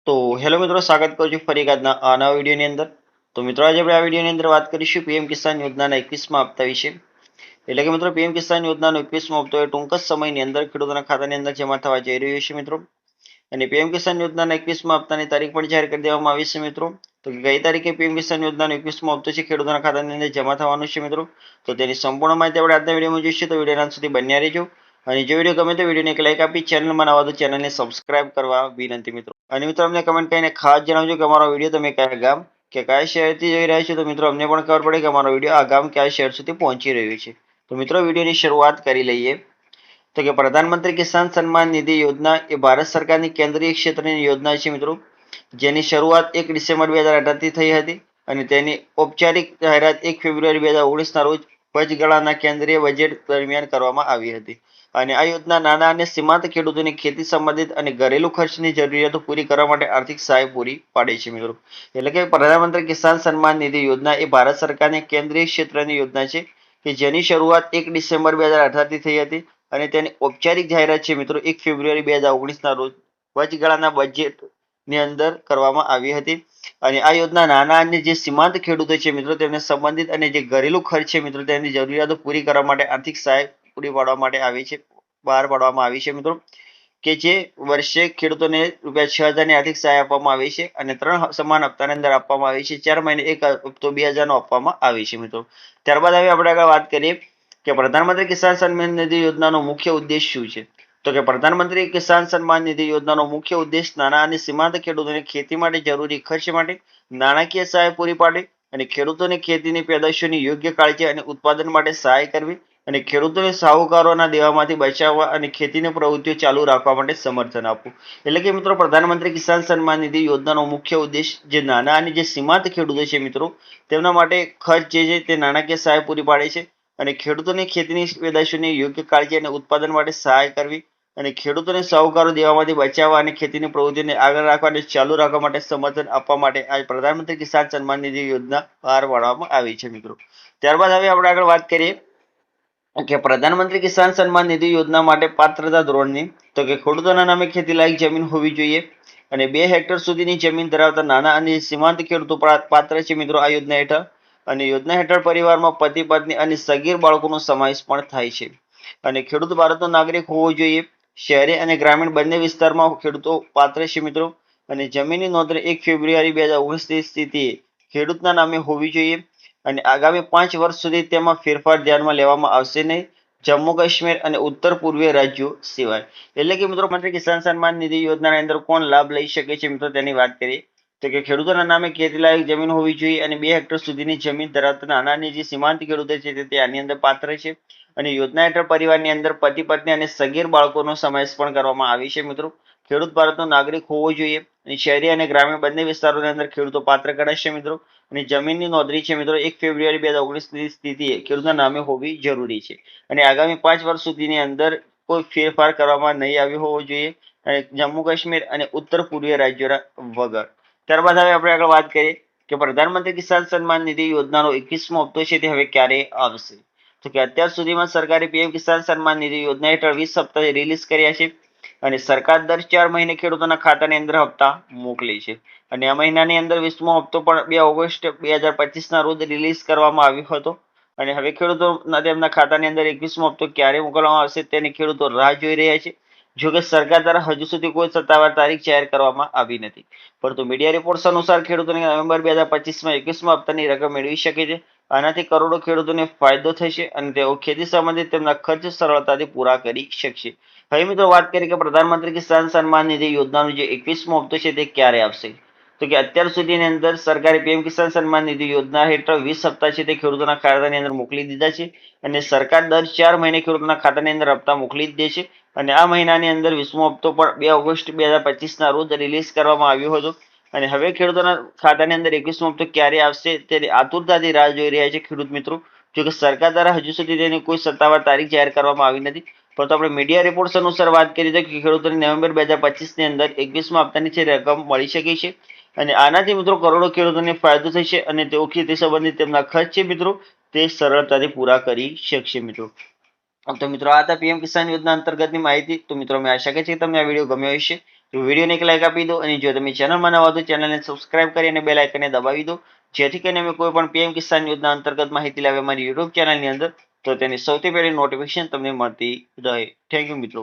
તો હેલો મિત્રો, સ્વાગત કરું છું ફરી એક આજના નવા વિડીયોની અંદર. તો મિત્રો, આજે આપણે આ વિડીયોની અંદર વાત કરીશું પીએમ કિસાન યોજનાના 21મા હપ્તા વિશે. એટલે કે મિત્રો, પીએમ કિસાન યોજનાનો 21મો હપ્તો એ ટૂંક જ સમયની અંદર ખેડૂતોના ખાતાની અંદર જમા થવા જઈ રહ્યો છે મિત્રો. અને પીએમ કિસાન યોજનાના 21મા હપ્તાની તારીખ પણ જાહેર કરી દેવામાં આવી છે મિત્રો. તો કઈ તારીખે પીએમ કિસાન યોજનાનો 21મો હપ્તો છે ખેડૂતોના ખાતાની અંદર જમા થવાનો છે મિત્રો. તો તેની સંપૂર્ણ માહિતી આપણે આજના વિડીયોમાં જોઈશું. તો વિડીયોના અંત સુધી બન્યા રહેજો. અને જો વિડીયો ગમે તો વિડીયોને એક લાઈક આપી ચેનલમાં નવા તો ચેનલને સબસ્ક્રાઇબ કરવા વિનંતી મિત્રો. અને મિત્રો, અમને કમેન્ટ કરીને ખાસ જણાવજો કે અમારો વિડીયો તમે કયા ગામ કે કયા શહેરથી જોઈ રહ્યા છો. તો મિત્રો, અમને પણ ખબર પડે કે અમારો વિડીયો આ ગામ કયા શહેર સુધી પહોંચી રહ્યો છે. તો મિત્રો, વિડીયોની શરૂઆત કરી લઈએ. તો કે પ્રધાનમંત્રી કિસાન સન્માન નિધિ યોજના એ ભારત સરકારની કેન્દ્રીય ક્ષેત્રની યોજના છે મિત્રો, જેની શરૂઆત 1 ડિસેમ્બર 2018 થી થઈ હતી અને તેની ઔપચારિક જાહેરાત 1 ફેબ્રુઆરી 2019ના રોજ વચગાળાના કેન્દ્રીય બજેટ દરમિયાન કરવામાં આવી હતી. અને આ યોજના નાના અને સીમાંત ખેડૂતોની ખેતી સંબંધિત અને ઘરેલું ખર્ચની જરૂરિયાતો પૂરી કરવા માટે આર્થિક સહાય પૂરી પાડે છે મિત્રો. એટલે કે પ્રધાનમંત્રી કિસાન સન્માન નિધિ યોજના એ ભારત સરકારની કેન્દ્રીય ક્ષેત્રની યોજના છે કે જેની શરૂઆત 1 ડિસેમ્બર 2018 થી થઈ હતી અને તેની ઔપચારિક જાહેરાત છે મિત્રો 1 ફેબ્રુઆરી 2019ના રોજ વચગાળાના બજેટ ની અંદર કરવામાં આવી હતી. અને આ યોજના નાના અને જે સીમાંત ખેડૂતો છે મિત્રો તેમને સંબંધિત અને જે ઘરેલું ખર્ચ છે મિત્રો તેની જરૂરિયાતો પૂરી કરવા માટે આર્થિક સહાય પૂરી પાડવા માટે આવી છે, બહાર પાડવામાં આવી છે મિત્રો. કે જે વર્ષે ખેડૂતોને ₹6000 ની આર્થિક સહાય આપવામાં આવી છે અને 3 સમાન હપ્તાની અંદર આપવામાં આવી છે. 4 મહિને એક હપ્તો 2000 નો આપવામાં આવે છે મિત્રો. ત્યારબાદ હવે આપણે આગળ વાત કરીએ કે પ્રધાનમંત્રી કિસાન સન્માન નિધિ યોજનાનો મુખ્ય ઉદ્દેશ શું છે. તો કે પ્રધાનમંત્રી કિસાન સન્માન નિધિ યોજનાનો મુખ્ય ઉદ્દેશ નાના અને સીમાંત ખેડૂતોને ખેતી માટે જરૂરી ખર્ચ માટે નાણાકીય સહાય પૂરી પાડે અને ખેડૂતોને ખેતીની પેદાશોની યોગ્ય કાળજી અને ઉત્પાદન માટે સહાય કરવી અને ખેડૂતોને સાહુકારોના દેવામાંથી બચાવવા અને ખેતીની પ્રવૃત્તિઓ ચાલુ રાખવા માટે સમર્થન આપવું. એટલે કે મિત્રો, પ્રધાનમંત્રી કિસાન સન્માન નિધિ યોજનાનો મુખ્ય ઉદ્દેશ જે નાના અને જે સીમાંત ખેડૂતો છે મિત્રો તેમના માટે ખર્ચ જે છે તે નાણાકીય સહાય પૂરી પાડે છે અને ખેડૂતોને ખેતીની પેદાશોની યોગ્ય કાળજી અને ઉત્પાદન માટે સહાય કરવી અને ખેડૂતોને સાહુકારો દેવામાંથી બચાવવા અને ખેતીની પ્રવૃત્તિને આગળ રાખવા અને ચાલુ રાખવા માટે સમર્થન આપવા માટે આ પ્રધાનમંત્રી કિસાન સન્માન નિધિ યોજના બહાર પાડવામાં આવી છે મિત્રો. ત્યારબાદ હવે આપણે આગળ વાત કરીએ કે પ્રધાનમંત્રી કિસાન સન્માન નિધિ યોજના માટે પાત્રતા ધોરણની. તો કે ખેડૂતોના નામે ખેતીલાયક જમીન હોવી જોઈએ અને 2 હેક્ટર સુધીની જમીન ધરાવતા નાના અને સીમાંત ખેડૂતો પાત્ર છે મિત્રો આ યોજના હેઠળ. અને યોજના હેઠળ પરિવારમાં પતિ પત્ની અને સગીર બાળકોનો સમાવેશ પણ થાય છે. અને ખેડૂત ભારતનો નાગરિક હોવો જોઈએ. શહેરી અને ગ્રામીણ બંને વિસ્તારમાં ખેડૂતો પાત્ર છે મિત્રો. અને જમીનની નોંધણી 1 ફેબ્રુઆરી 2019ની સ્થિતિએ ખેડૂતના નામે હોવી જોઈએ અને આગામી 5 વર્ષ સુધી તેમાં ફેરફાર ધ્યાનમાં લેવામાં આવશે નહીં, જમ્મુ કાશ્મીર અને ઉત્તર પૂર્વીય રાજ્યો સિવાય. એટલે કે મિત્રો, પ્રધાનમંત્રી કિસાન સન્માન નિધિ યોજનાની અંદર કોણ લાભ લઈ શકે છે મિત્રો તેની વાત કરીએ તો કે ખેડૂતોના નામે ખેતીલાયક જમીન હોવી જોઈએ અને 2 હેક્ટર સુધીની જમીન ધરાવતા નાના અને જે સીમાંત ખેડૂતો છે તે આની અંદર પાત્ર છે. અને યોજના હેઠળ પરિવારની અંદર પતિ પત્ની અને સગીર બાળકોનો સમાવેશ પણ કરવામાં આવી છે મિત્રો. ખેડૂત ભારતનો નાગરિક હોવો જોઈએ અને શહેરી અને ગ્રામીણ બંને વિસ્તારોની અંદર ખેડૂતો પાત્ર ગણાશે મિત્રો. અને જમીનની નોંધણી છે મિત્રો 1 ફેબ્રુઆરી 2019ની સ્થિતિએ ખેડૂતના નામે હોવી જરૂરી છે અને આગામી 5 વર્ષ સુધીની અંદર કોઈ ફેરફાર કરવામાં નહીં આવ્યો હોવો જોઈએ અને જમ્મુ કાશ્મીર અને ઉત્તર પૂર્વીય રાજ્યોના વગર. ત્યારબાદ હવે આપણે આગળ વાત કરીએ કે પ્રધાનમંત્રી કિસાન સન્માન નિધિ યોજનાનો 21મો હપ્તો છે તે હવે ક્યારે આવશે. તો કે અત્યાર સુધીમાં સરકારે પીએમ કિસાન સન્માન નિધિ યોજના હેઠળ 20 હપ્તા રિલીઝ કર્યા છે અને સરકાર દર 4 મહિને ખેડૂતોના ખાતાની અંદર હપ્તા મોકલે છે. અને આ મહિનાની અંદર 20મો હપ્તો પણ 2 ઓગસ્ટ 2025ના રોજ રિલીઝ કરવામાં આવ્યો હતો. અને હવે ખેડૂતો તેમના ખાતાની અંદર 21મો હપ્તો ક્યારે મોકલવામાં આવશે તેની ખેડૂતો રાહ જોઈ રહ્યા છે. જો કે સરકાર દ્વારા હજુ સુધી કોઈ સત્તાવાર તારીખ જાહેર કરવામાં આવી નથી, પરંતુ મીડિયા રિપોર્ટ્સ અનુસાર ખેડૂતોને નવેમ્બર 2025માં 21મા હપ્તાની રકમ મેળવી શકે છે. આનાથી કરોડો ખેડૂતોને ફાયદો થશે અને તેઓ ખેતી સંબંધિત તેમના ખર્ચ સરળતાથી પૂરા કરી શકશે. હવે મિત્રો, વાત કરીએ કે પ્રધાનમંત્રી કિસાન સન્માન નિધિ યોજનાનો જે 21મો હપ્તો છે તે ક્યારે આવશે. તો કે અત્યાર સુધીની અંદર સરકારે પીએમ કિસાન સન્માન નિધિ યોજના હેઠળ 20 હપ્તા છે તે ખેડૂતોના ખાતાની અંદર મોકલી દીધા છે અને સરકાર દર 4 મહિને ખેડૂતોના ખાતાની અંદર હપ્તા મોકલી જ દે છે. અને આ મહિનાની અંદર 20મો હપ્તો પણ 2 ઓગસ્ટ 2025ના રોજ રિલીઝ કરવામાં આવ્યો હતો. અને હવે ખેડૂતોના ખાતાની અંદર 21મો હપ્તો ક્યારે આવશે તેની આતુરતાથી રાહ જોઈ રહ્યા છે ખેડૂત મિત્રો. જોકે સરકાર દ્વારા હજુ સુધી તેની કોઈ સત્તાવાર તારીખ જાહેર કરવામાં આવી નથી, પરંતુ આપણે મીડિયા રિપોર્ટ્સ અનુસાર વાત કરીએ તો ખેડૂતોને નવેમ્બર 2025ની અંદર 21મા હપ્તાની છે રકમ મળી શકે છે. અને આનાથી મિત્રો કરોડો ખેડૂતોને ફાયદો થશે અને તેઓ ખેતી સંબંધિત તેમના ખર્ચ છે મિત્રો તે સરળતાથી પૂરા કરી શકશે મિત્રો. તો મિત્રો, આ હતા પીએમ કિસાન યોજના અંતર્ગતની માહિતી. તો મિત્રો, મેં આશા છે કે તમને આ વિડીયો ગમ્યો હશે તો વિડીયોને એક લાઈક આપી દો અને જો તમે ચેનલમાં નવા તો ચેનલને સબસ્ક્રાઇબ કરી અને બેલ આઇકનને દબાવી દો, જેથી કરીને અમે કોઈ પણ પીએમ કિસાન યોજના અંતર્ગત માહિતી લાવે અમારી યુટ્યુબ ચેનલની અંદર તો તેની સૌથી પહેલી નોટિફિકેશન તમને મળતી રહે. થેન્ક યુ મિત્રો.